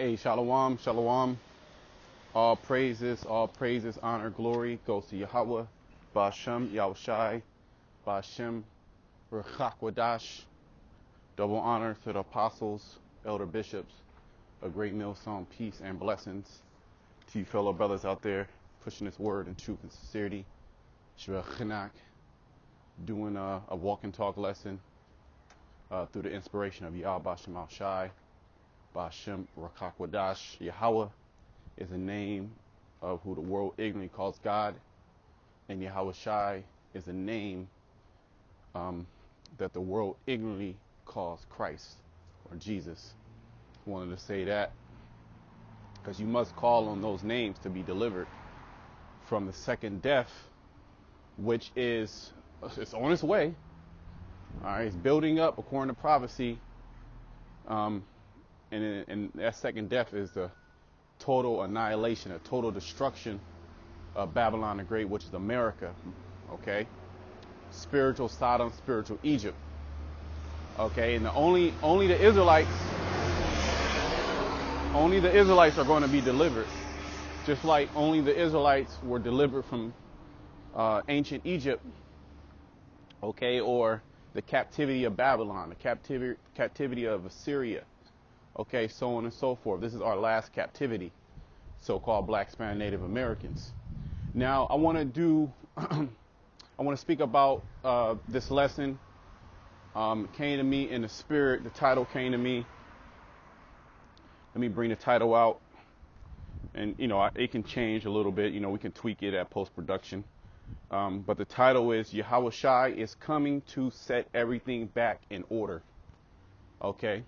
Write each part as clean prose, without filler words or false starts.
Hey, shalom, shalom. All praises, honor, glory goes to Yahweh, Ba'ashem, Yahawashi, Ba'ashem, Ruach. Double honor to the apostles, elder bishops, a great meal, song, peace, and blessings to you fellow brothers out there pushing this word in truth and sincerity. Shvach, doing a walk and talk lesson through the inspiration of Yahweh, Yahawashi, Ba'ashem, Ruach. Yahweh is a name of who the world ignorantly calls God, and Yahawashi is a name that the world ignorantly calls Christ or Jesus. Wanted to say that because you must call on those names to be delivered from the second death, which is it's on its way. All right, it's building up according to prophecy, and that second death is the total annihilation, a total destruction of Babylon the Great, which is America. Okay, spiritual Sodom, spiritual Egypt. Okay, and only the Israelites are going to be delivered, just like only the Israelites were delivered from ancient Egypt. Okay, or the captivity of Babylon, the captivity of Assyria. Okay, so on and so forth. This is our last captivity, so-called Black, Spanish, Native Americans. Now, I want to speak about this lesson. Came to me in the spirit. The title came to me. Let me bring the title out, and it can change a little bit. We can tweak it at post-production. But the title is Yahawashi is coming to set everything back in order. Okay.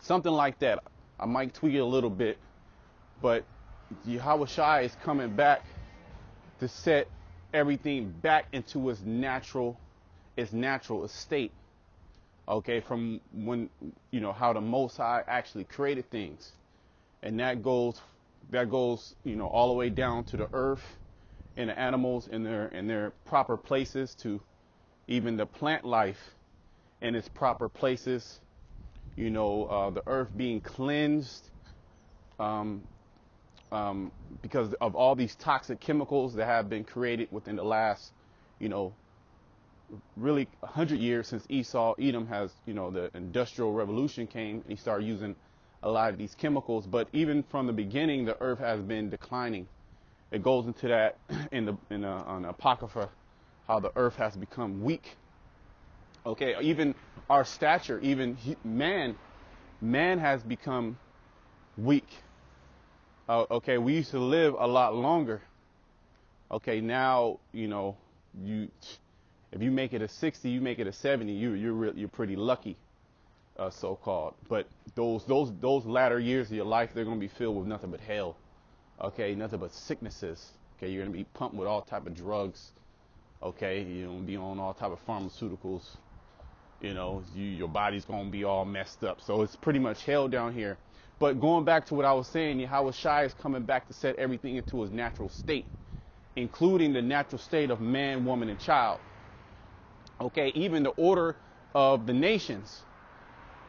Something like that. I might tweak it a little bit, but Yahawashi is coming back to set everything back into its natural estate. Okay, from when how the Most High actually created things, and that goes all the way down to the earth and the animals in their proper places, to even the plant life in its proper places. The earth being cleansed because of all these toxic chemicals that have been created within the last, really 100 years since Edom has, the Industrial Revolution came, and he started using a lot of these chemicals. But even from the beginning, the earth has been declining. It goes into that on the Apocrypha, how the earth has become weak. Okay, even our stature, even man has become weak. Okay, we used to live a lot longer. Okay, now if you make it a 60, you make it a 70, you're pretty lucky, so-called. But those latter years of your life, they're going to be filled with nothing but hell. Okay, nothing but sicknesses. Okay, you're going to be pumped with all type of drugs. Okay, you're going to be on all type of pharmaceuticals. Your body's going to be all messed up. So it's pretty much hell down here. But going back to what I was saying, Yahawashi is coming back to set everything into its natural state, including the natural state of man, woman, and child. Okay, even the order of the nations.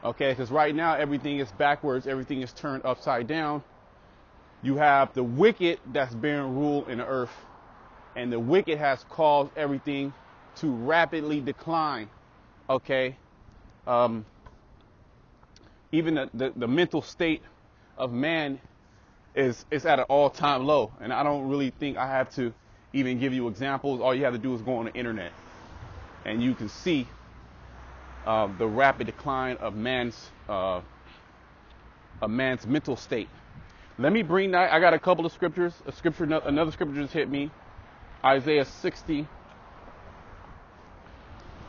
Okay, because right now everything is backwards, everything is turned upside down. You have the wicked that's bearing rule in the earth, and the wicked has caused everything to rapidly decline. Okay, even the mental state of man is at an all-time low, and I don't really think I have to even give you examples. All you have to do is go on the internet, and you can see the rapid decline of man's mental state. Let me bring that. I got a couple of scriptures. Another scripture just hit me. Isaiah 60.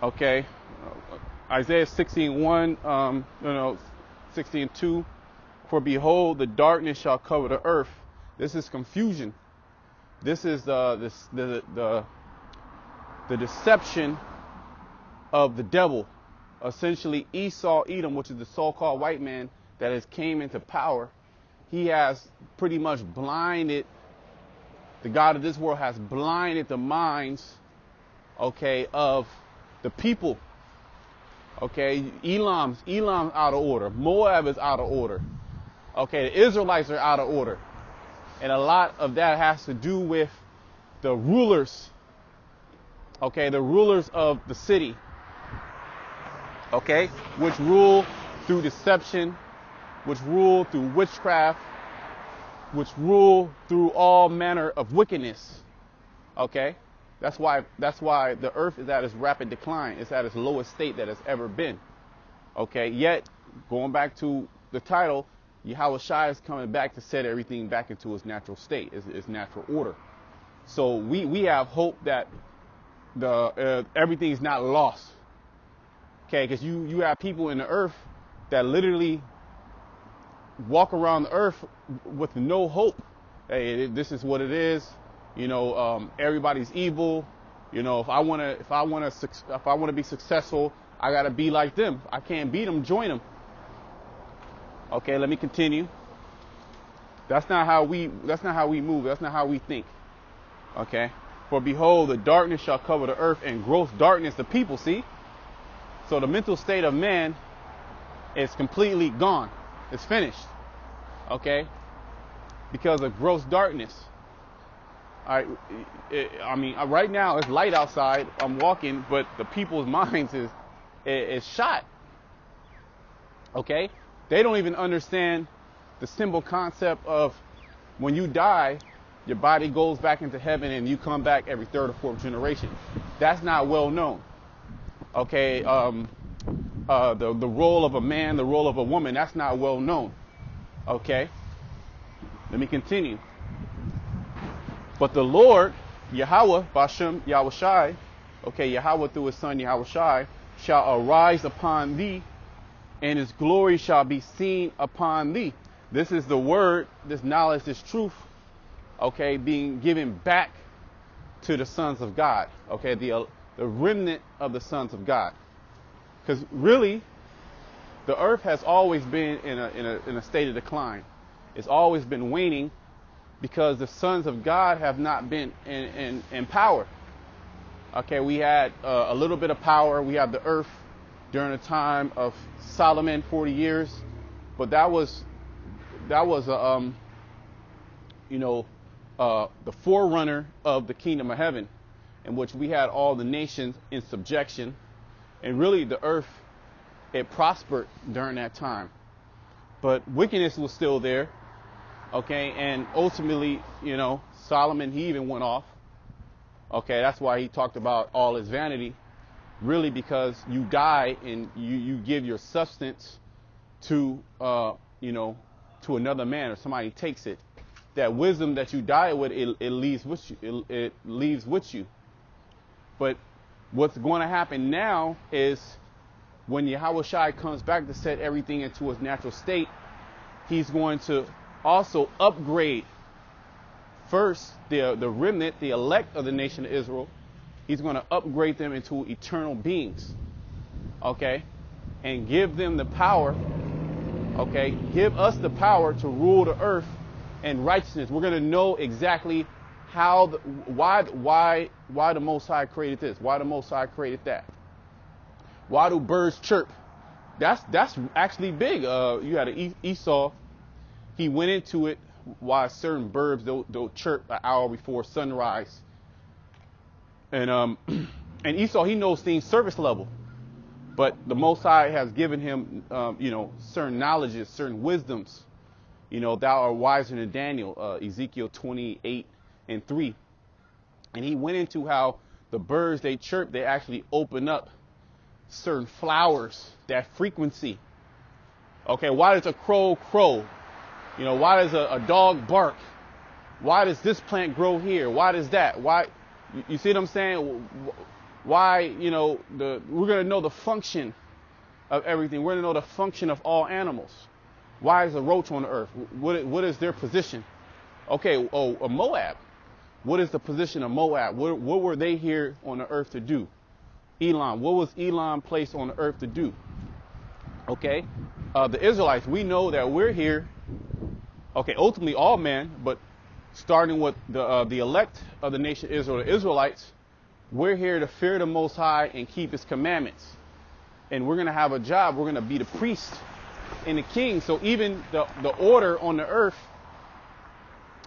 Okay. Isaiah 60:1, 60:2. For behold, the darkness shall cover the earth. This is confusion. This is the deception of the devil. Essentially, Esau, Edom, which is the so-called white man that has came into power, he has pretty much blinded. The God of this world has blinded the minds, okay, of the people. Okay, Elam's out of order. Moab is out of order. Okay, the Israelites are out of order. And a lot of that has to do with the rulers, okay, the rulers of the city, okay, which rule through deception, which rule through witchcraft, which rule through all manner of wickedness, okay. That's why the earth is at its rapid decline. It's at its lowest state that it's ever been, okay. Yet, going back to the title, Yahawashi is coming back to set everything back into its natural state, its natural order. So we have hope that everything's not lost. Okay, because you have people in the earth that literally walk around the earth with no hope. Hey, this is what it is. You know, everybody's evil. You know, if I want to be successful, I gotta be like them. I can't beat them, join them. Okay, let me continue. That's not how we move. That's not how we think. Okay. For behold, the darkness shall cover the earth, and gross darkness the people. See? So the mental state of man is completely gone. It's finished. Okay? Because of gross darkness. All right. I mean, right now it's light outside. I'm walking, but the people's minds is shot. Okay? They don't even understand the simple concept of when you die, your body goes back into heaven and you come back every third or fourth generation. That's not well known. Okay, the role of a man, the role of a woman, that's not well known. Okay, let me continue. But the Lord, Yahweh, Bashem, Yahawashi, okay, Yahweh through his son Yahawashi, shall arise upon thee, and his glory shall be seen upon thee. This is the word, this knowledge, this truth, okay, being given back to the sons of God, okay, the remnant of the sons of God. Because really, the earth has always been in a state of decline. It's always been waning because the sons of God have not been in power. Okay, we had a little bit of power. We had the earth during the time of Solomon, 40 years, but that was the forerunner of the kingdom of heaven, in which we had all the nations in subjection, and really the earth, it prospered during that time. But wickedness was still there, okay, and ultimately, Solomon, he even went off. Okay, that's why he talked about all his vanity. Really, because you die and you give your substance to to another man, or somebody takes it. That wisdom that you die with, it leaves with you. It leaves with you. But what's going to happen now is when Yahawashi comes back to set everything into its natural state, he's going to also upgrade first the remnant, the elect of the nation of Israel. He's going to upgrade them into eternal beings, okay, and give them the power, okay, give us the power to rule the earth in righteousness. We're going to know exactly how, why the Most High created this, why the Most High created that. Why do birds chirp? That's actually big. You had an Esau. He went into it why certain birds they'll chirp an hour before sunrise. And Esau, he knows things surface level, but the Most High has given him, certain knowledges, certain wisdoms. Thou art wiser than Daniel, Ezekiel 28:3. And he went into how the birds, they chirp, they actually open up certain flowers, that frequency. Okay, why does a crow crow? Why does a dog bark? Why does this plant grow here? Why does that? Why? You see what I'm saying? Why, we're going to know the function of everything. We're going to know the function of all animals. Why is a roach on the earth? What is their position? Okay, a Moab. What is the position of Moab? What were they here on the earth to do? Elam. What was Elam placed on the earth to do? Okay, the Israelites, we know that we're here. Okay, ultimately all men, but starting with the elect of the nation Israel, the Israelites, we're here to fear the Most High and keep His commandments. And we're going to have a job. We're going to be the priest. and the king. So even the order on the earth,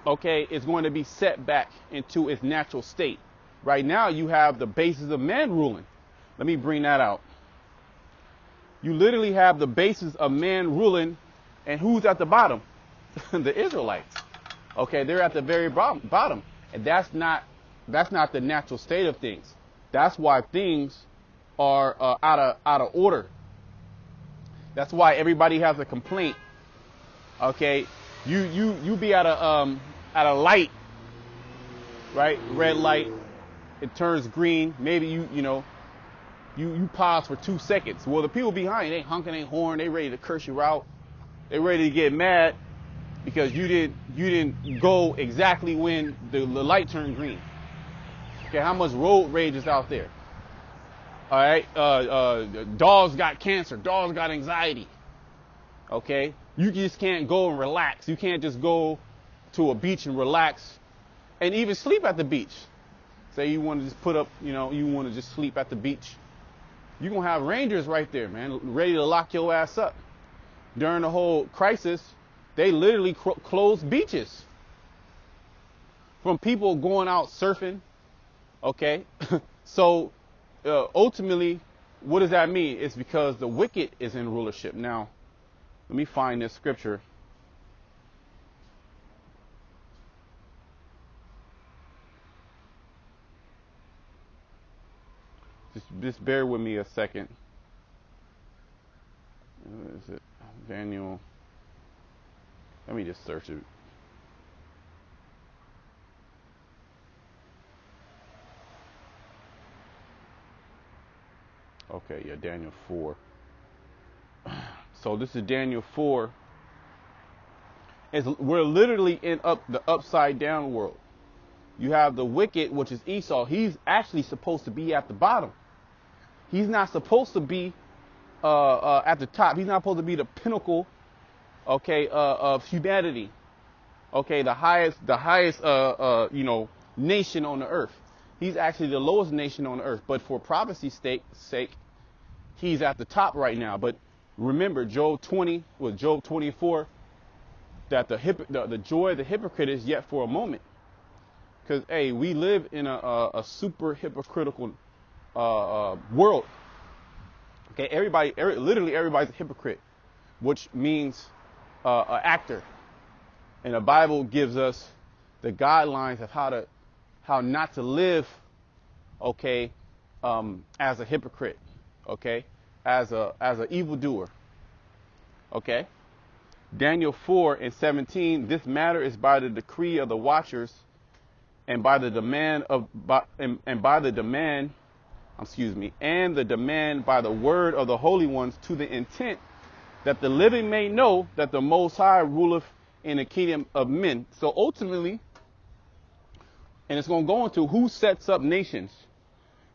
okay, is going to be set back into its natural state. Right now, you have the basis of man ruling. Let me bring that out. You literally have the basis of man ruling, and who's at the bottom? The Israelites. Okay, they're at the very bottom, and that's not the natural state of things. That's why things are out of order. That's why everybody has a complaint. Okay, you be at a light, right? Red light, it turns green. Maybe you pause for 2 seconds. Well, the people behind, they honking their horn, they ready to curse you out. They ready to get mad because you didn't go exactly when the light turned green. Okay, how much road rage is out there? All right, dogs got cancer, dogs got anxiety. Okay, you just can't go and relax. You can't just go to a beach and relax and even sleep at the beach. Say you want to just put up, you want to just sleep at the beach. You're going to have rangers right there, man, ready to lock your ass up. During the whole crisis, they literally closed beaches from people going out surfing. Okay, so ultimately, what does that mean? It's because the wicked is in rulership. Now, let me find this scripture. Just bear with me a second. Is it Daniel? Let me just search it. Okay, yeah, Daniel 4. So this is Daniel 4. We're literally in the upside down world. You have the wicked, which is Esau. He's actually supposed to be at the bottom. He's not supposed to be at the top. He's not supposed to be the pinnacle, okay, of humanity. Okay, the highest, nation on the earth. He's actually the lowest nation on the earth. But for prophecy's sake, he's at the top right now. But remember, Job 24, that the joy of the hypocrite is yet for a moment. Because, hey, we live in a super hypocritical world. Okay, literally everybody's a hypocrite, which means an actor. And the Bible gives us the guidelines of how not to live, okay, as a hypocrite, okay, as an evildoer. Okay, Daniel 4:17. This matter is by the decree of the watchers, and by the demand by the word of the holy ones, to the intent that the living may know that the Most High ruleth in the kingdom of men. So ultimately, and it's going to go into who sets up nations,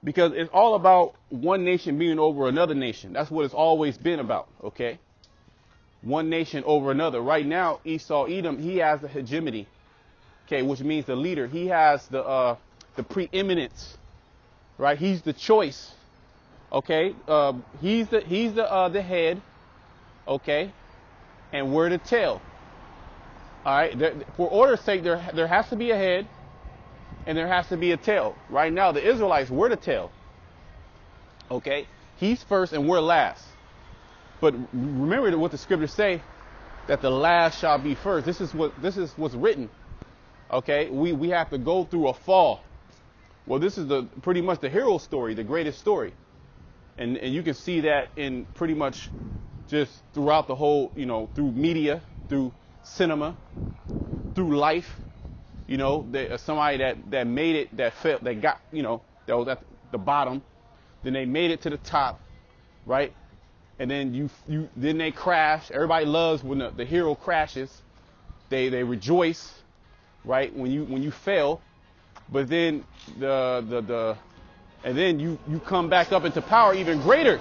because it's all about one nation being over another nation. That's what it's always been about. Okay, one nation over another. Right now, Esau, Edom, he has the hegemony. Okay, which means the leader. He has the preeminence. Right, he's the choice. Okay, he's the head. Okay, and we're the tail. All right, for order's sake, there has to be a head, and there has to be a tail. Right now, the Israelites, we're the tail. Okay, he's first and we're last. But remember what the scriptures say, that the last shall be first. This is what's written. Okay, we have to go through a fall. Well, this is pretty much the hero story, the greatest story. And you can see that in pretty much just throughout the whole, through media, through cinema, through life. Somebody that made it, that felt, that got, that was at the bottom. Then they made it to the top, right? And then then they crash. Everybody loves when the hero crashes. They rejoice, right? When you fail. But then and then you come back up into power even greater.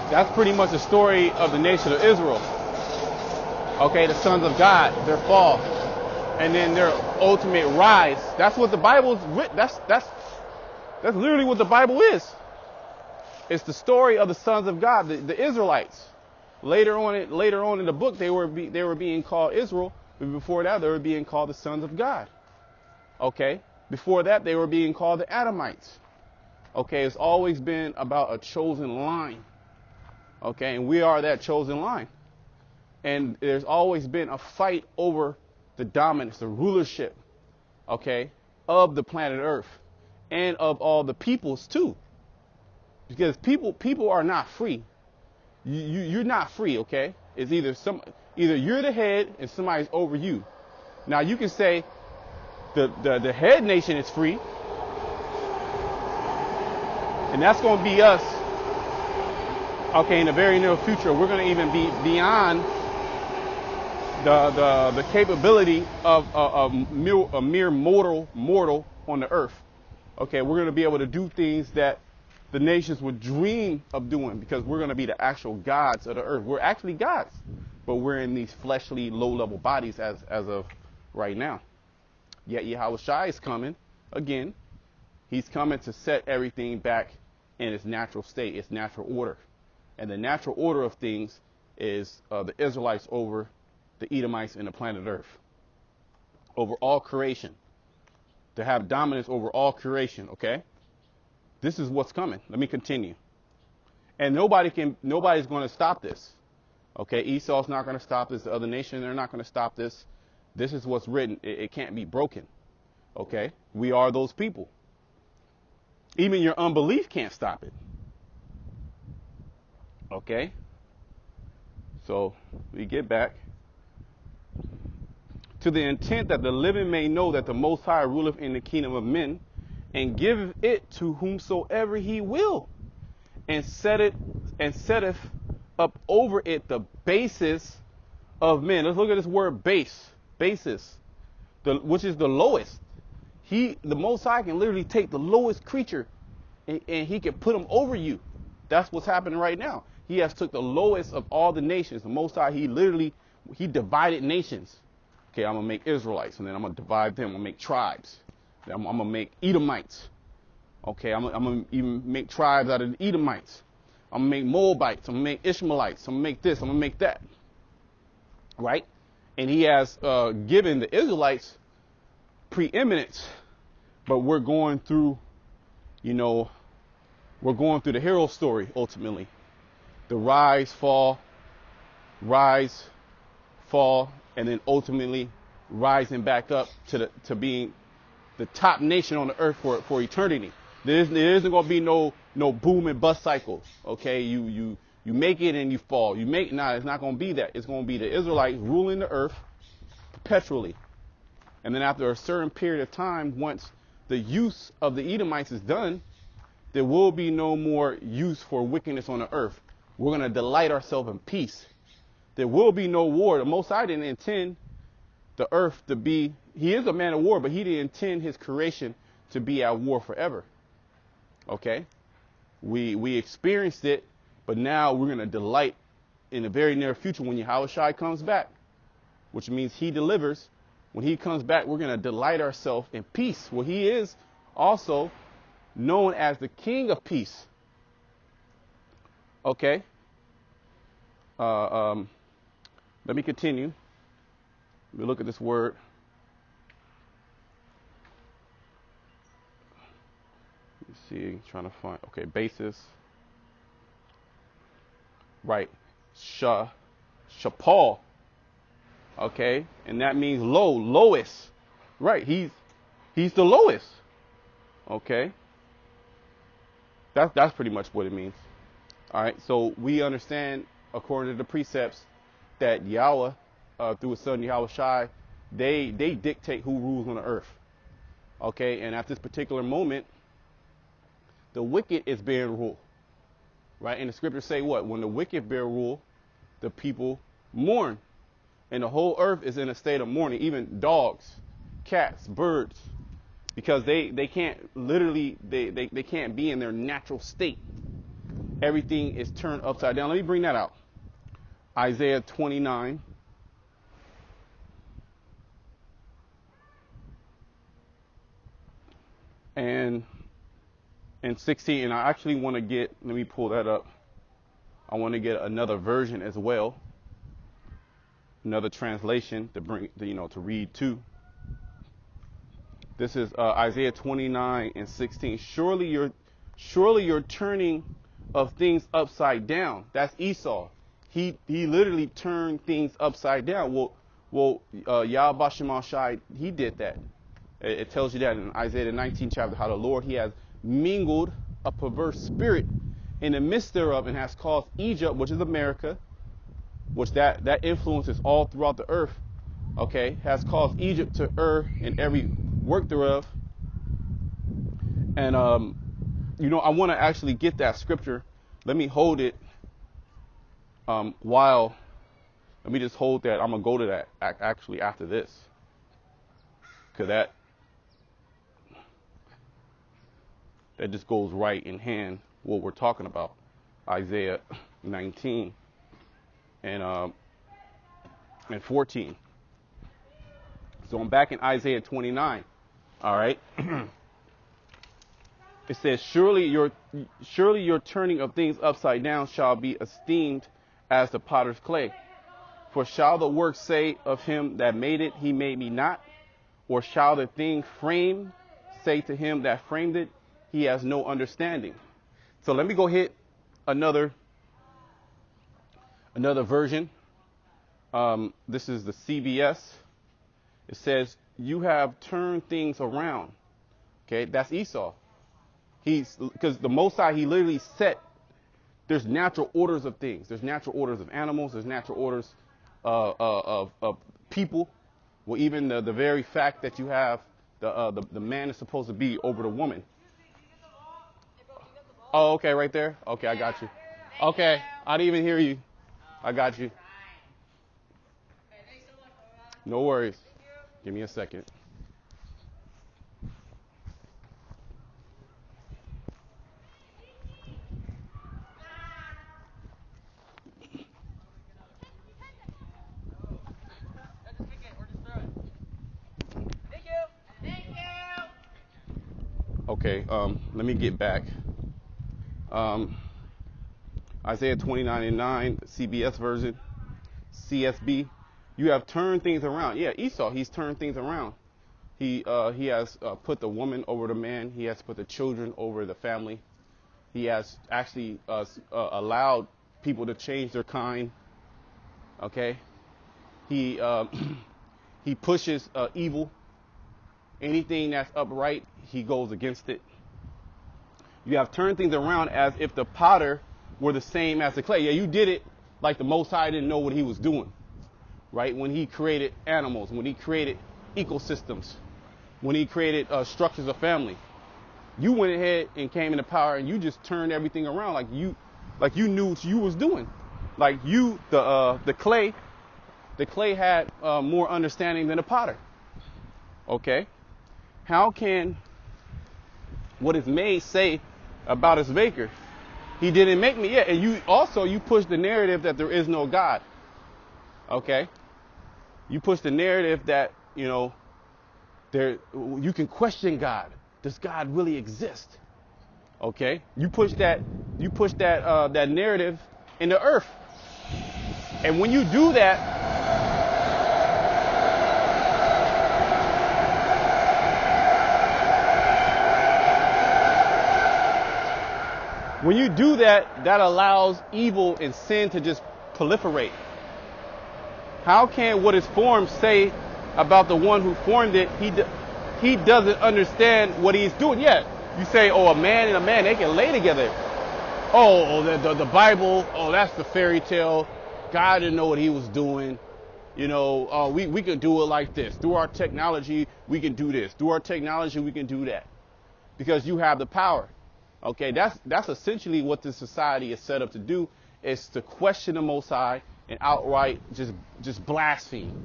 That's pretty much the story of the nation of Israel. Okay, the sons of God, their fall, and then their ultimate rise. That's what the Bible's written. That's literally what the Bible is. It's the story of the sons of God, the Israelites. Later on in the book, they were being called Israel, but before that, they were being called the sons of God. Okay. Before that, they were being called the Adamites. Okay. It's always been about a chosen line. Okay. And we are that chosen line. And there's always been a fight over the dominance, the rulership, okay, of the planet Earth and of all the peoples too. Because people are not free. You're not free, okay? It's either you're the head and somebody's over you. Now you can say the head nation is free, and that's going to be us. Okay, in the very near future, we're going to even be beyond the capability of a mere mortal on the earth. Okay, we're going to be able to do things that the nations would dream of doing, because we're going to be the actual gods of the earth. We're actually gods, but we're in these fleshly, low-level bodies as of right now. Yet Yahawashi is coming again. He's coming to set everything back in its natural state, its natural order. And the natural order of things is the Israelites over the Edomites and the planet Earth, over all creation, to have dominance over all creation. Okay, this is what's coming. Let me continue. And nobody's going to stop this. Okay, Esau's not going to stop this. The other nation, they're not going to stop this. This is what's written. It can't be broken. Okay, we are those people. Even your unbelief can't stop it. Okay, so we get back to the intent that the living may know that the Most High ruleth in the kingdom of men, and giveth it to whomsoever he will, and setteth up over it the basis of men. Let's look at this word basis, which is the lowest. The Most High can literally take the lowest creature and he can put them over you. That's what's happening right now. He has took the lowest of all the nations. The Most High, he divided nations. Okay, I'm going to make Israelites, and then I'm going to divide them. I'm going to make tribes. Then I'm going to make Edomites. Okay, I'm going to even make tribes out of the Edomites. I'm going to make Moabites. I'm going to make Ishmaelites. I'm going to make this. I'm going to make that. Right? And he has given the Israelites preeminence. But we're going through, we're going through the hero story, ultimately. The rise, fall, and then ultimately rising back up to being the top nation on the earth for eternity. There isn't going to be no boom and bust cycle. Okay, you make it and you fall. It's not going to be that. It's going to be the Israelites ruling the earth perpetually. And then after a certain period of time, once the use of the Edomites is done, there will be no more use for wickedness on the earth. We're going to delight ourselves in peace. There will be no war. The Most High didn't intend the earth to be, he is a man of war, but he didn't intend his creation to be at war forever. Okay? We experienced it, but now we're going to delight in the very near future when Yahawashi comes back, which means he delivers. When he comes back, we're going to delight ourselves in peace. Well, he is also known as the King of Peace. Okay? Let me continue. Let me look at this word. Let me see. Trying to find. Okay, basis. Right. Shapal. Okay, and that means lowest. Right. He's the lowest. Okay. That's pretty much what it means. All right. So we understand, according to the precepts, that Yahweh, through his son Yahawashi, they dictate who rules on the earth. Okay, and at this particular moment, the wicked is being ruled. Right, and the scriptures say what? When the wicked bear rule, the people mourn, and the whole earth is in a state of mourning. Even dogs, cats, birds, because they can't literally they can't be in their natural state. Everything is turned upside down. Let me bring that out. Isaiah 29. And and 16. And I actually want to let me pull that up. I want to get another version as well, another translation to to read too. This is Isaiah 29 and 16. Surely you're turning of things upside down. That's Esau. He literally turned things upside down. Yahawashi, he did that. It tells you that in Isaiah the 19th chapter, how the Lord, he has mingled a perverse spirit in the midst thereof, and has caused Egypt, which is America, which that influence is all throughout the earth, okay, has caused Egypt to err in every work thereof. And I want to actually get that scripture. Let me hold it let me just hold that. I'm gonna go to that actually after this, because that just goes right in hand what we're talking about, Isaiah 19 and 14. So I'm back in Isaiah 29. All right. It says, surely your turning of things upside down shall be esteemed as the potter's clay. For shall the work say of him that made it, he made me not? Or shall the thing framed say to him that framed it, he has no understanding? So let me go hit another version. This is the CBS. It says, you have turned things around. Okay, that's Esau. Because the Most High, he literally set, there's natural orders of things. There's natural orders of animals. There's natural orders of people. Well, even the very fact that you have the man is supposed to be over the woman. Oh, okay, right there. Okay, I got you. Okay, I didn't even hear you. I got you. No worries. Give me a second. Okay, let me get back. Isaiah 29 and 9, CBS version, CSB. You have turned things around. Yeah, Esau, he's turned things around. He has put the woman over the man. He has put the children over the family. He has actually allowed people to change their kind. Okay, he pushes evil. Anything that's upright, he goes against it. You have turned things around as if the potter were the same as the clay. Yeah, you did it like the Most High didn't know what he was doing, right? When he created animals, when he created ecosystems, when he created structures of family, you went ahead and came into power and you just turned everything around like you knew what you was doing. Like the clay had more understanding than the potter. Okay, how can what is made say about its maker? He didn't make me yet. And you push the narrative that there is no God. Okay, you push the narrative that you can question God. Does God really exist? Okay, you push that narrative in the earth, and when you do that, that allows evil and sin to just proliferate. How can what is formed say about the one who formed it? He doesn't understand what he's doing. Yeah, you say, oh, a man and a man, they can lay together. Oh, the Bible, oh, that's the fairy tale. God didn't know what he was doing. We can do it like this. Through our technology, we can do this. Through our technology, we can do that. Because you have the power. Okay, that's essentially what this society is set up to do, is to question the Most High and outright just blaspheme.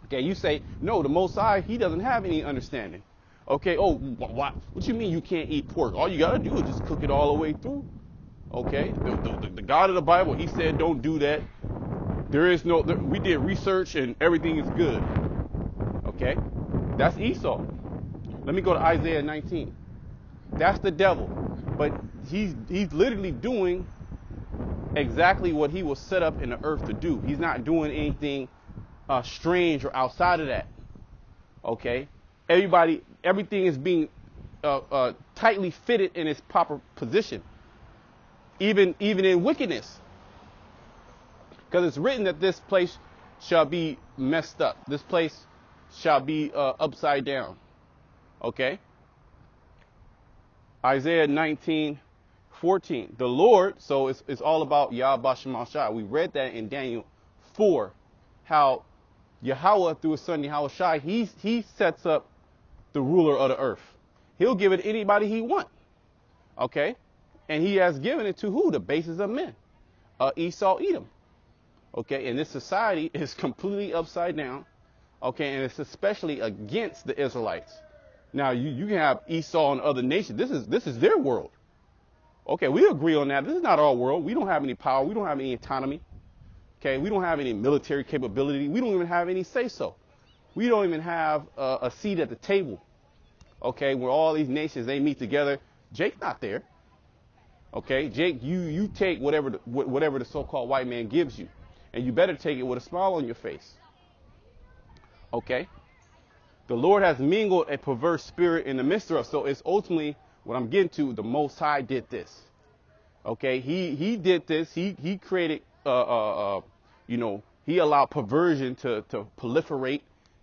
Okay, you say, no, the Most High, he doesn't have any understanding. Okay, oh, what you mean you can't eat pork? All you got to do is just cook it all the way through. Okay, the God of the Bible, he said don't do that. We did research and everything is good. Okay, that's Esau. Let me go to Isaiah 19. That's the devil. But he's literally doing exactly what he was set up in the earth to do. He's not doing anything strange or outside of that. Okay? Everything is being tightly fitted in its proper position. Even in wickedness. Because it's written that this place shall be messed up. This place shall be upside down. Okay? Isaiah 19:14. The Lord, so it's all about Yahawashi. We read that in Daniel 4, how Yahweh, through his son Yahawashi, he sets up the ruler of the earth. He'll give it to anybody he wants. Okay? And he has given it to who? The bases of men. Esau, Edom. Okay? And this society is completely upside down. Okay? And it's especially against the Israelites. Now, you can have Esau and other nations. This is their world. Okay, we agree on that. This is not our world. We don't have any power. We don't have any autonomy. Okay, we don't have any military capability. We don't even have any say-so. We don't even have a seat at the table. Okay, where all these nations, they meet together. Jake's not there. Okay, Jake, you take whatever the so-called white man gives you. And you better take it with a smile on your face. Okay? The Lord has mingled a perverse spirit in the midst of us. So it's ultimately what I'm getting to. The Most High did this. Okay, he did this. He created, he allowed perversion to proliferate.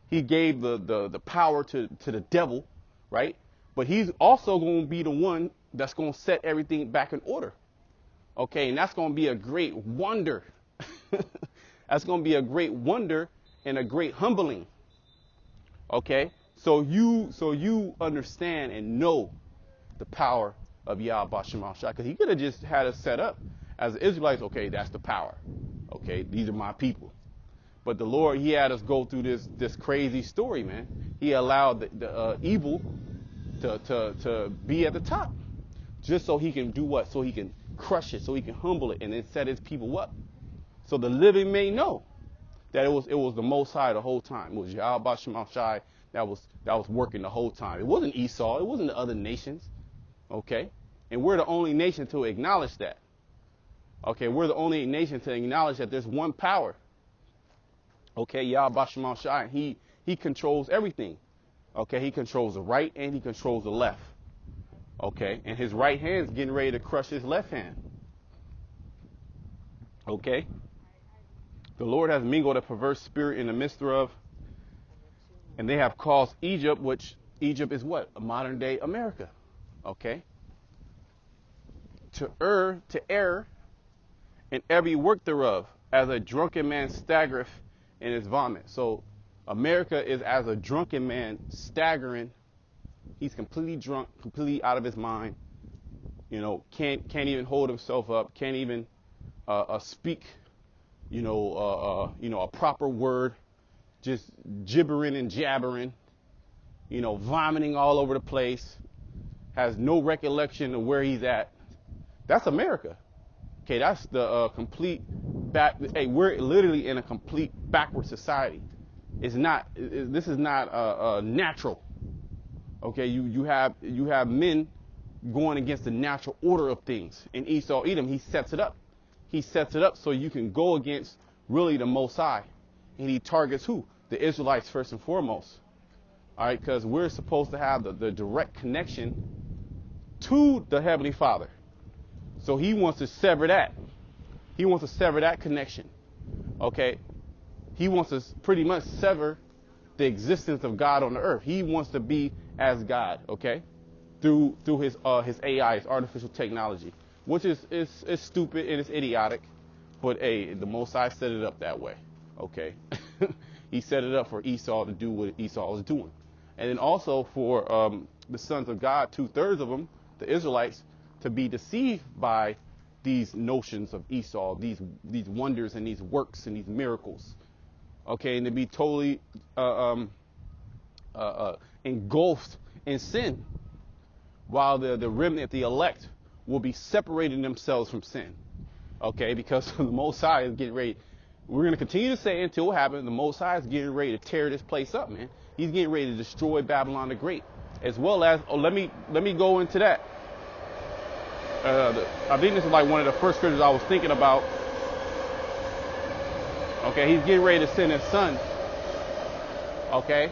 He gave the power to the devil, right? But he's also going to be the one that's going to set everything back in order. Okay, and that's going to be a great wonder. That's going to be a great wonder and a great humbling. Okay, so you understand and know the power of Yahawashi, because he could have just had us set up as the Israelites. Okay, that's the power. Okay, these are my people. But the Lord, he had us go through this crazy story, man. He allowed the evil to be at the top, just so he can do what? So he can crush it, so he can humble it, and then set his people up. So the living may know that it was the Most High the whole time. It was Yahawashi that was working the whole time. It wasn't Esau. It wasn't the other nations. Okay? And we're the only nation to acknowledge that. Okay? We're the only nation to acknowledge that there's one power. Okay? Yahawashi, he controls everything. Okay? He controls the right and he controls the left. Okay? And his right hand's getting ready to crush his left hand. Okay? The Lord has mingled a perverse spirit in the midst of, and they have caused Egypt, which Egypt is what? A modern day America. Okay? To err in every work thereof, as a drunken man staggereth in his vomit. So America is as a drunken man staggering. He's completely drunk, completely out of his mind. Can't even hold himself up, can't even speak a proper word, just gibbering and jabbering, vomiting all over the place, has no recollection of where he's at. That's America. Okay, that's the complete we're literally in a complete backward society. This is not natural. Okay, you have men going against the natural order of things. In Esau, Edom, he sets it up. He sets it up so you can go against really the Most High. And he targets who? The Israelites first and foremost. All right, because we're supposed to have the direct connection to the Heavenly Father. So he wants to sever that. He wants to sever that connection. Okay? He wants to pretty much sever the existence of God on the earth. He wants to be as God, okay? Through his AI, his artificial technology. Which is stupid and it's idiotic, but hey, the Most High set it up that way. Okay, he set it up for Esau to do what Esau was doing, and then also for the sons of God, 2/3 of them, the Israelites, to be deceived by these notions of Esau, these wonders and these works and these miracles. Okay, and to be totally engulfed in sin, while the remnant, the elect, will be separating themselves from sin. Okay, because the Most High is getting ready. We're going to continue to say until it happens. The Most High is getting ready to tear this place up, man. He's getting ready to destroy Babylon the Great. as well as, let me go into that. I think this is like one of the first scriptures I was thinking about. Okay, he's getting ready to send his son. Okay.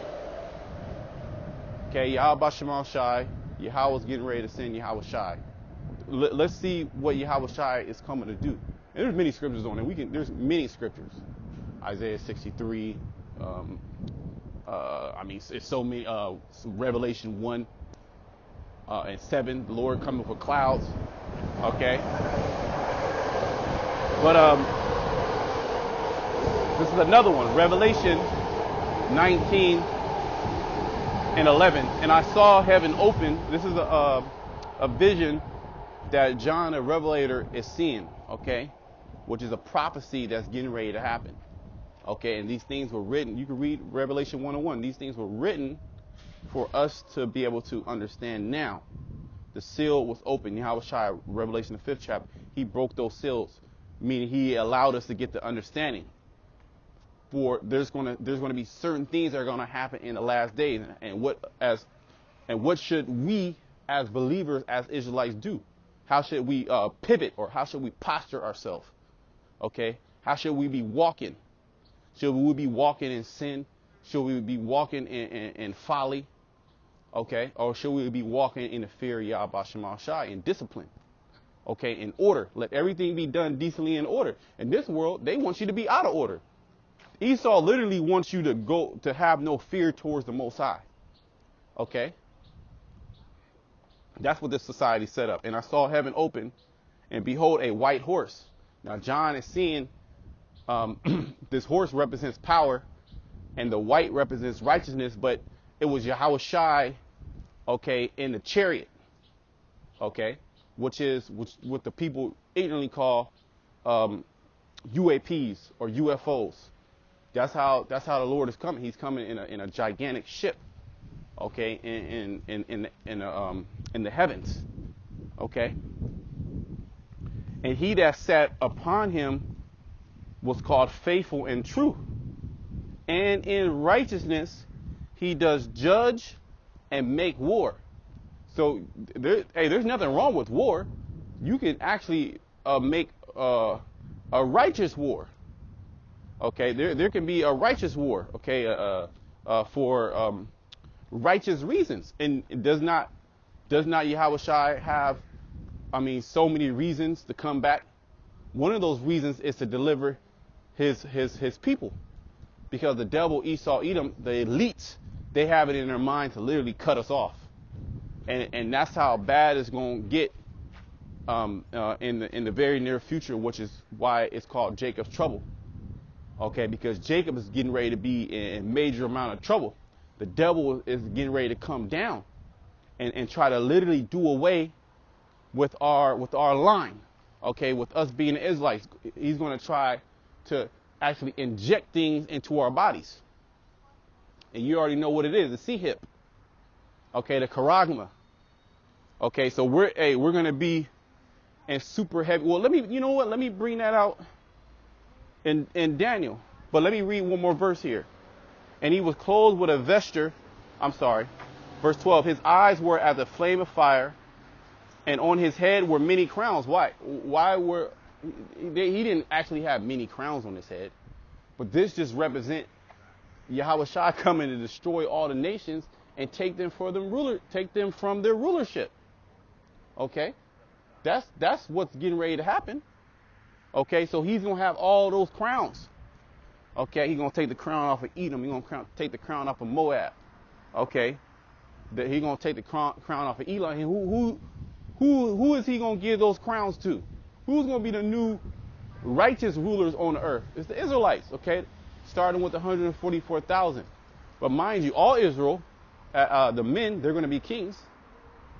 Okay, Yahawashi, Yahweh's getting ready to send Yahawashi. Let's see what Yahawashi is coming to do. And there's many scriptures on it. There's many scriptures. Isaiah 63. It's so many. Revelation 1 and 7. The Lord coming with clouds. Okay. But this is another one. Revelation 19 and 11. And I saw heaven open. This is a vision that John the Revelator is seeing, okay, which is a prophecy that's getting ready to happen, okay, and these things were written. You can read Revelation 1:1. These things were written for us to be able to understand now. The seal was open. Yahawashi, Revelation the 5th chapter, he broke those seals, meaning he allowed us to get the understanding. For there's going to be certain things that are going to happen in the last days, and what should we as believers, as Israelites, do? How should we pivot, or how should we posture ourselves? Okay, how should we be walking? Should we be walking in sin? Should we be walking in folly? Okay, or should we be walking in the fear of Yahweh Shemashai, in discipline? Okay, in order. Let everything be done decently in order. In this world, they want you to be out of order. Esau literally wants you to have no fear towards the Most High. Okay. That's what this society set up. And I saw heaven open, and behold, a white horse. Now John is seeing this horse represents power, and the white represents righteousness, but it was Yahawashi, okay, in the chariot, okay, which what the people ignorantly call UAPs or UFOs. That's how the Lord is coming. He's coming in a gigantic ship, okay, in the heavens, okay. And he that sat upon him was called faithful and true, and in righteousness he does judge and make war. So there's nothing wrong with war. You can actually make a righteous war. Okay, there can be a righteous war. Okay, for righteous reasons. And does not Yahawashi have, so many reasons to come back? One of those reasons is to deliver his people, because the devil, Esau, Edom, the elites, they have it in their mind to literally cut us off, and that's how bad it's going to get in the very near future, which is why it's called Jacob's trouble. Okay, because Jacob is getting ready to be in major amount of trouble. The devil is getting ready to come down and try to literally do away with our line. Okay, with us being the Israelites, he's going to try to actually inject things into our bodies. And you already know what it is, the C-hip. Okay, the charagma. Okay, so we're going to be in super heavy. Well, let me bring that out in Daniel. But let me read one more verse here. And he was clothed with a vesture. Verse 12. His eyes were as a flame of fire, and on his head were many crowns. Why he didn't actually have many crowns on his head, but this just represent Yahawashi coming to destroy all the nations and take them from their rulership. Okay, that's what's getting ready to happen. Okay, so he's gonna have all those crowns. Okay, he's gonna take the crown off of Edom. He's gonna take the crown off of Moab. Okay, he's gonna take the crown off of Elam. And who is he gonna give those crowns to? Who's gonna be the new righteous rulers on the earth? It's the Israelites. Okay, starting with 144,000. But mind you, all Israel, the men, they're gonna be kings,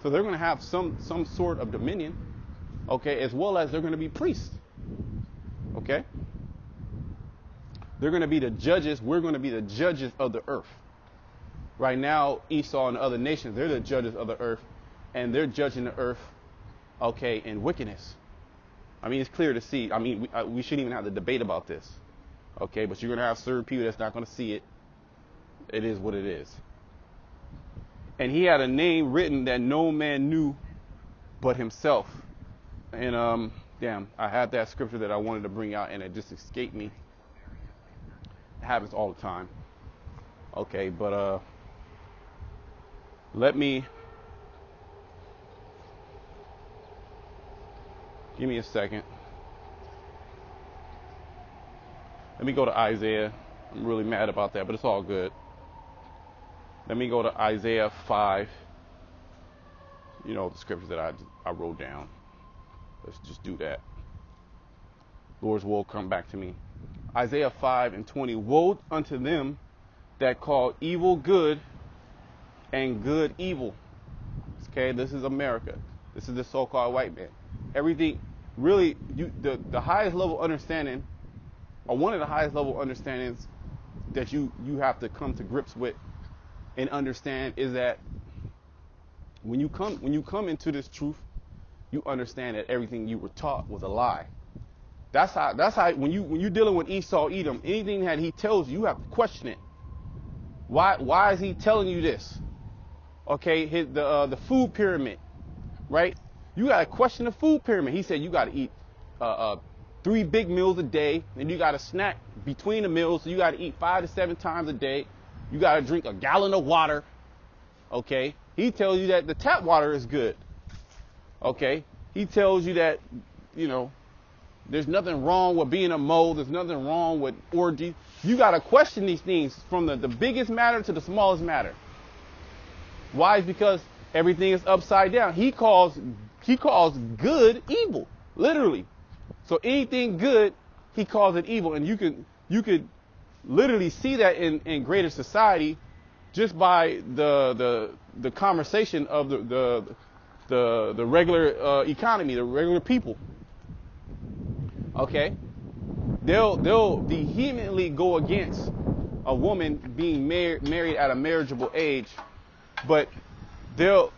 so they're gonna have some sort of dominion. Okay, as well as they're gonna be priests. Okay, they're going to be the judges. We're going to be the judges of the earth. Right now, Esau and the other nations, they're the judges of the earth, and they're judging the earth, okay, in wickedness. It's clear to see. We shouldn't even have to debate about this. Okay, but you're going to have certain people that's not going to see it. It is what it is. And he had a name written that no man knew but himself. And damn, I had that scripture that I wanted to bring out and it just escaped me. It happens all the time. Okay, but let me give me a second. Let me go to Isaiah. I'm really mad about that, but it's all good. Let me go to Isaiah 5. You know, the scriptures that I wrote down. Let's just do that. Lord's will come back to me. Isaiah 5:20. Woe unto them that call evil good and good evil. Okay, this is America. This is the so-called white man. Everything, really, the highest level understanding, or one of the highest level understandings that you have to come to grips with and understand is that when you come into this truth, you understand that everything you were taught was a lie. That's how when you're dealing with Esau, Edom, anything that he tells you, you have to question it. Why is he telling you this? Okay, the food pyramid, right? You gotta question the food pyramid. He said you gotta eat 3 big meals a day, and you gotta snack between the meals. So you gotta eat 5 to 7 times a day. You gotta drink a gallon of water. Okay, he tells you that the tap water is good. Okay, he tells you that, you know, there's nothing wrong with being a mole. There's nothing wrong with orgy. You got to question these things from the biggest matter to the smallest matter. Why? It's because everything is upside down. He calls good evil, literally. So anything good, he calls it evil. And you could literally see that in greater society just by the conversation of the regular economy, the regular people. Okay, they'll vehemently go against a woman being married at a marriageable age, but they'll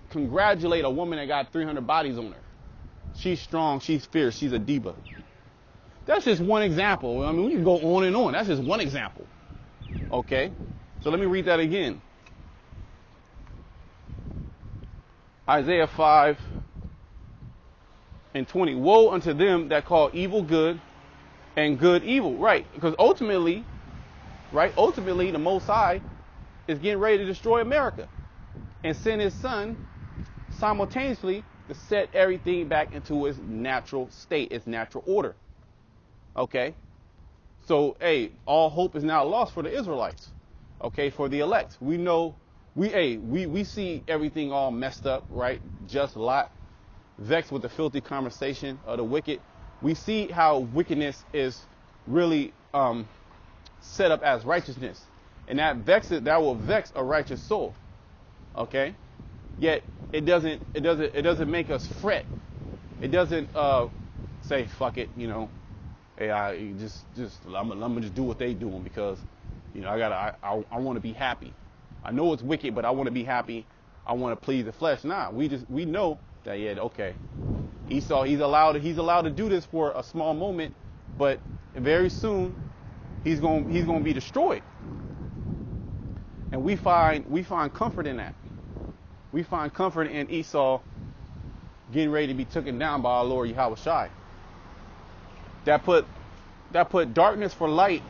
congratulate a woman that got 300 bodies on her. She's strong, she's fierce, she's a diva. That's just one example. I mean, we can go on and on. That's just one example. Okay, so let me read that again. Isaiah 5:20. Woe unto them that call evil good and good evil. Right, because ultimately, the Most High is getting ready to destroy America and send his son simultaneously to set everything back into its natural state, its natural order. Okay, so hey, all hope is now lost for the Israelites. Okay, for the elect. We know we see everything all messed up, right? Just Lot, vexed with the filthy conversation of the wicked. We see how wickedness is really set up as righteousness, and that will vex a righteous soul. Okay, yet it doesn't make us fret. It doesn't say fuck it, you know. Hey, I'm gonna just do what they doing because, you know, I want to be happy. I know it's wicked, but I want to be happy. I want to please the flesh. Nah, we know that, yeah, okay. Esau, he's allowed to do this for a small moment, but very soon he's going to be destroyed. And we find comfort in that. We find comfort in Esau getting ready to be taken down by our Lord Yahawashi. That put darkness for light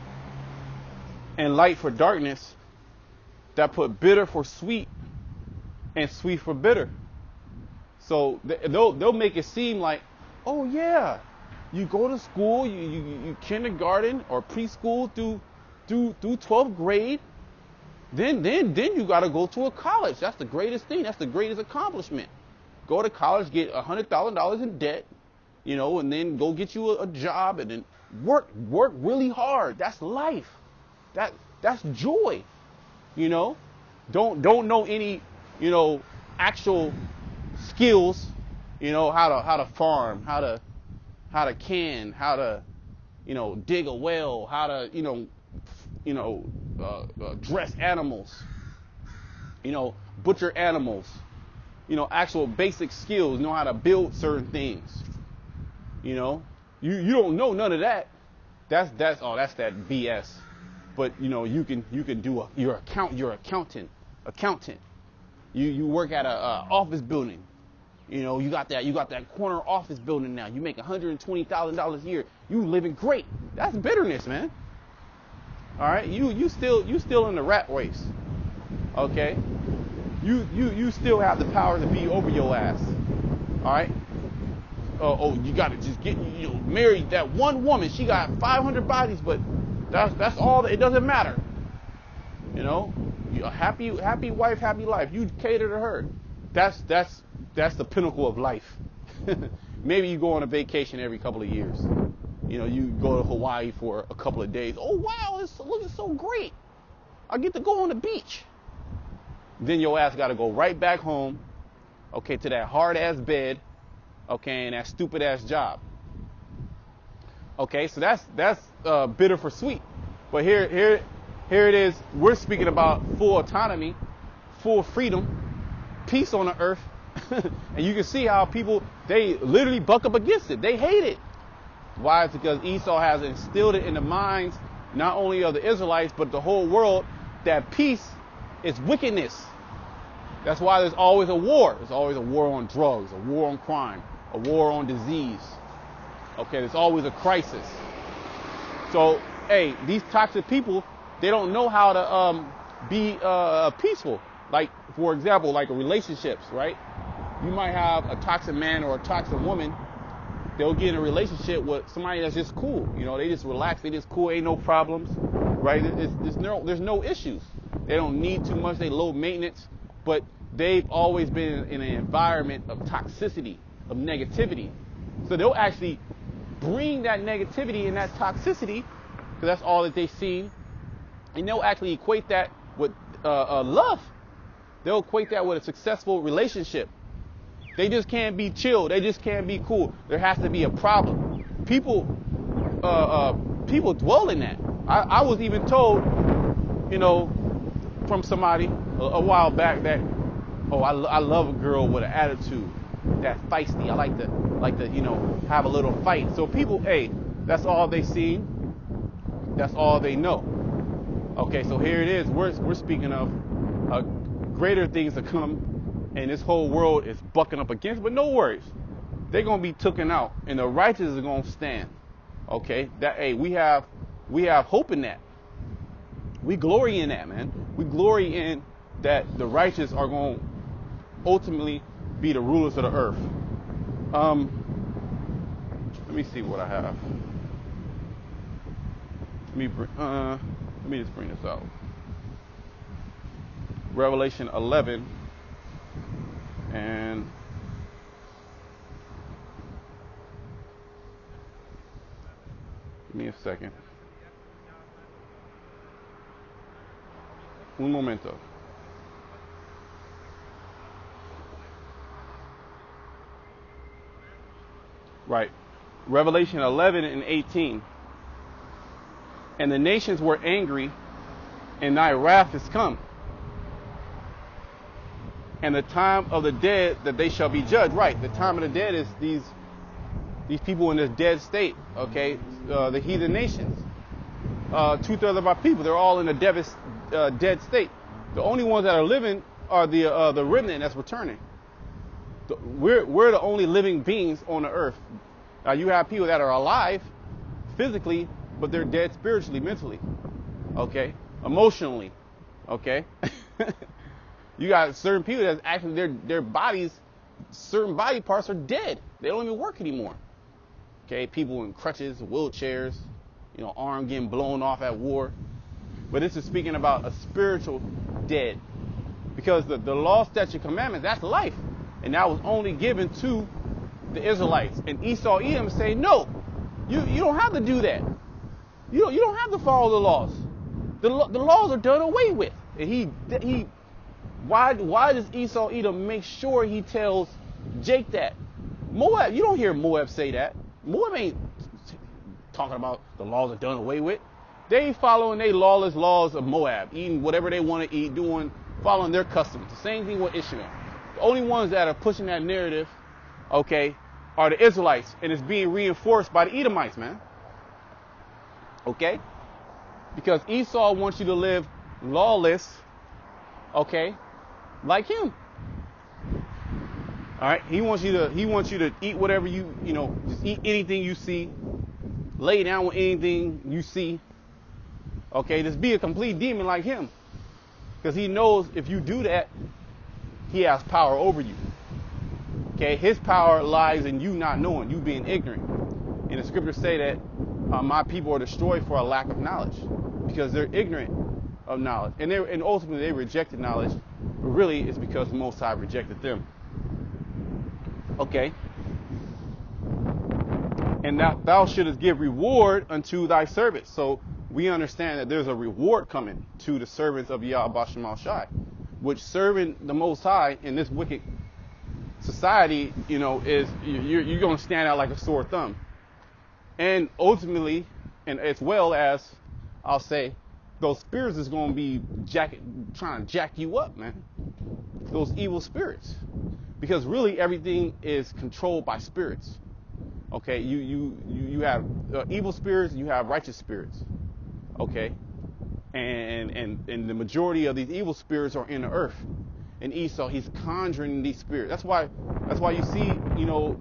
and light for darkness. That put bitter for sweet and sweet for bitter. So they'll make it seem like, oh yeah, you go to school, you kindergarten or preschool through 12th grade, then you got to go to a college. That's the greatest thing. That's the greatest accomplishment. Go to college, get $100,000 in debt, you know, and then go get you a job and then work really hard. That's life. That's joy. You know, don't know any, you know, actual skills, you know, how to farm, how to can, how to, you know, dig a well, how to, dress animals, you know, butcher animals, you know, actual basic skills, know how to build certain things. You know, you don't know none of that. That's that BS. but you can do you're accountant. You work at a office building. You got that corner office building now. You make $120,000 a year. You living great. That's bitterness, man. All right, you still in the rat race. Okay, you still have the power to be over your ass. All right. You got to just get marry that one woman. She got 500 bodies, but that's all. It doesn't matter. A happy wife, happy life. You cater to her. That's the pinnacle of life. Maybe you go on a vacation every couple of years. You go to Hawaii for a couple of days. Oh wow, it's looking so great. I get to go on the beach. Then your ass got to go right back home, okay, to that hard ass bed, okay, and that stupid ass job. Okay, so that's bitter for sweet. But here it is. We're speaking about full autonomy, full freedom, peace on the earth. And you can see how people, they literally buck up against it. They hate it. Why? It's because Esau has instilled it in the minds not only of the Israelites but the whole world that peace is wickedness. That's why there's always a war. There's always a war on drugs, a war on crime, a war on disease. Okay, there's always a crisis. So, hey, these toxic people, they don't know how to be peaceful. Like, for example, like relationships, right? You might have a toxic man or a toxic woman. They'll get in a relationship with somebody that's just cool. They just relax. They just cool. Ain't no problems, right? There's no issues. They don't need too much. They low maintenance, but they've always been in an environment of toxicity, of negativity. So they'll actually bring that negativity and that toxicity, because that's all that they've seen, and they'll actually equate that with love. They'll equate that with a successful relationship. They just can't be chill. They just can't be cool. There has to be a problem. People dwell in that. I was even told, from somebody a while back that, I love a girl with an attitude, that's feisty. I like to have a little fight. So people, hey, that's all they seen. That's all they know. Okay, so here it is. We're speaking of greater things to come. And this whole world is bucking up against, but no worries. They're going to be taken out, and the righteous are going to stand. Okay? We have hope in that. We glory in that, man. We glory in that the righteous are going to ultimately be the rulers of the earth. Let me see what I have. Let me just bring this out. Revelation 11. And give me a second. Un momento. Right. Revelation 11 and 18. And the nations were angry, and thy wrath is come. And the time of the dead that they shall be judged. Right. The time of the dead is these people in this dead state. Okay. The heathen nations. 2/3 of our people, they're all in a dead state. The only ones that are living are the remnant that's returning. We're the only living beings on the earth. Now you have people that are alive physically, but they're dead spiritually, mentally. Okay. Emotionally. Okay. You got certain people that actually their bodies, certain body parts are dead. They don't even work anymore. Okay, people in crutches, wheelchairs, arm getting blown off at war. But this is speaking about a spiritual dead. Because the law, statute, commandments, that's life. And that was only given to the Israelites. And Esau, Edom say, no, you don't have to do that. You don't have to follow the laws. The laws are done away with. And why does Esau Edom make sure he tells Jake that? Moab, you don't hear Moab say that. Moab ain't talking about the laws are done away with. They following their lawless laws of Moab, eating whatever they want to eat, following their customs. The same thing with Ishmael. The only ones that are pushing that narrative, okay, are the Israelites, and it's being reinforced by the Edomites, man. Okay? Because Esau wants you to live lawless, okay, like him. All right, he wants you to eat whatever just eat anything you see, lay down with anything you see. Okay, just be a complete demon like him. Because he knows if you do that, he has power over you. Okay, his power lies in you not knowing, you being ignorant. And the scriptures say that my people are destroyed for a lack of knowledge, because they're ignorant of knowledge. And ultimately they rejected knowledge, but really it's because the Most High rejected them. Okay. And thou shouldest give reward unto thy servants. So we understand that there's a reward coming to the servants of Yahawashi, which serving the Most High in this wicked society, is you're going to stand out like a sore thumb. And ultimately, and as well as, I'll say, those spirits is going to be trying to jack you up, man. Those evil spirits. Because really everything is controlled by spirits. Okay, you have evil spirits, you have righteous spirits. Okay, and the majority of these evil spirits are in the earth. And Esau, he's conjuring these spirits. That's why you see,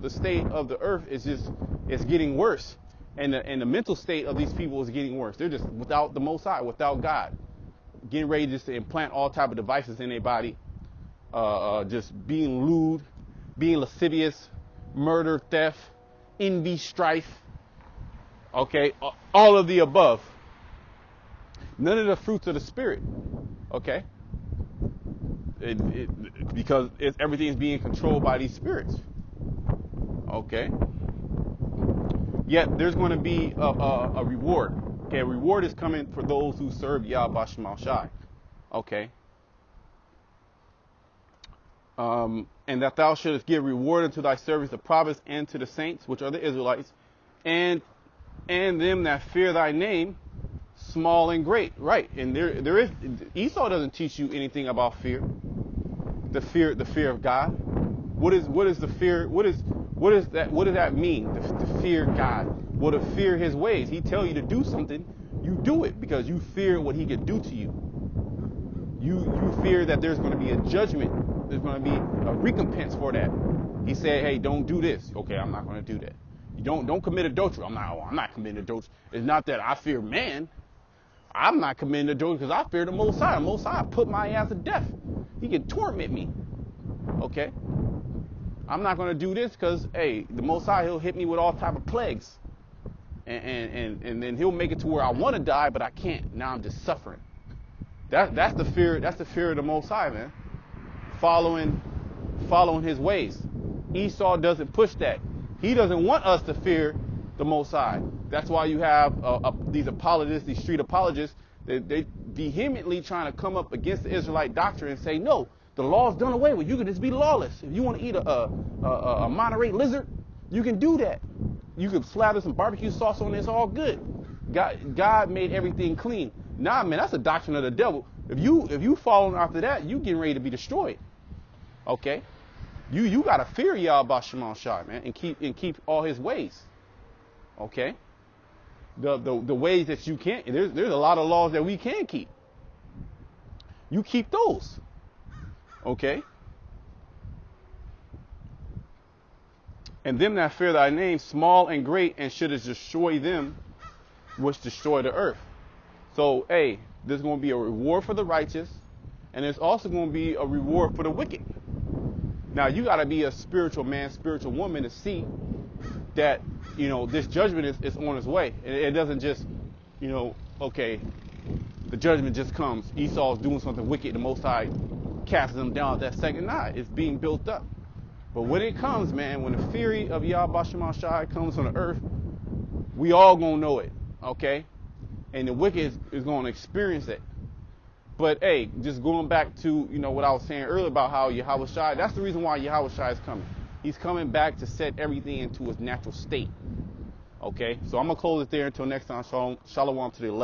the state of the earth it's getting worse, and the mental state of these people is getting worse. They're just without the Most High, without God, getting ready just to implant all type of devices in their body, just being lewd, being lascivious, murder, theft, envy, strife. Okay, all of the above. None of the fruits of the spirit. Okay. Because everything is being controlled by these spirits. Okay. Yet there's going to be a reward. Okay, a reward is coming for those who serve Yahawashi. Okay. And that thou shouldest give reward unto thy servants, the prophets, and to the saints, which are the Israelites, and them that fear thy name, small and great. Right. And there is Esau doesn't teach you anything about fear. The fear of God. What is the fear? What does that mean? To fear God. Well, to fear his ways. He tell you to do something, you do it because you fear what he could do to you. You fear that there's going to be a judgment. There's going to be a recompense for that. He said, hey, don't do this. Okay, I'm not going to do that. You don't commit adultery. I'm not committing adultery. It's not that I fear man. I'm not committing adultery because I fear the Most High. The Most High put my ass to death. He can torment me. Okay? I'm not going to do this because, hey, the Most High, he'll hit me with all type of plagues. And then he'll make it to where I want to die, but I can't. Now I'm just suffering. That's the fear. That's the fear of the Most High, man. Following his ways. Esau doesn't push that. He doesn't want us to fear the Most High. That's why you have these apologists, these street apologists. They vehemently trying to come up against the Israelite doctrine and say, no, the law is done away with. You can just be lawless. If you want to eat a Monterey lizard, you can do that. You can slather some barbecue sauce on it. It's all good. God made everything clean. Nah, man, that's a doctrine of the devil. If you following after that, you getting ready to be destroyed. Okay, you gotta fear Yahawashi, man, and keep all his ways. Okay, the ways that you can't. There's a lot of laws that we can keep. You keep those. Okay. And them that fear thy name, small and great, and shouldest destroy them which destroy the earth. So, hey, there's going to be a reward for the righteous, and there's also going to be a reward for the wicked. Now, you got to be a spiritual man, spiritual woman to see that, this judgment is on its way. It doesn't just, okay, the judgment just comes. Esau's doing something wicked, the Most High casts them down at that second night. It's being built up. But when it comes, man, when the fury of Yahawashi comes on the earth, we all going to know it, okay? And the wicked is going to experience it. But, hey, just going back to, what I was saying earlier about how Yahawashi, that's the reason why Yahawashi is coming. He's coming back to set everything into its natural state, okay? So I'm going to close it there until next time. Shalom to the elect.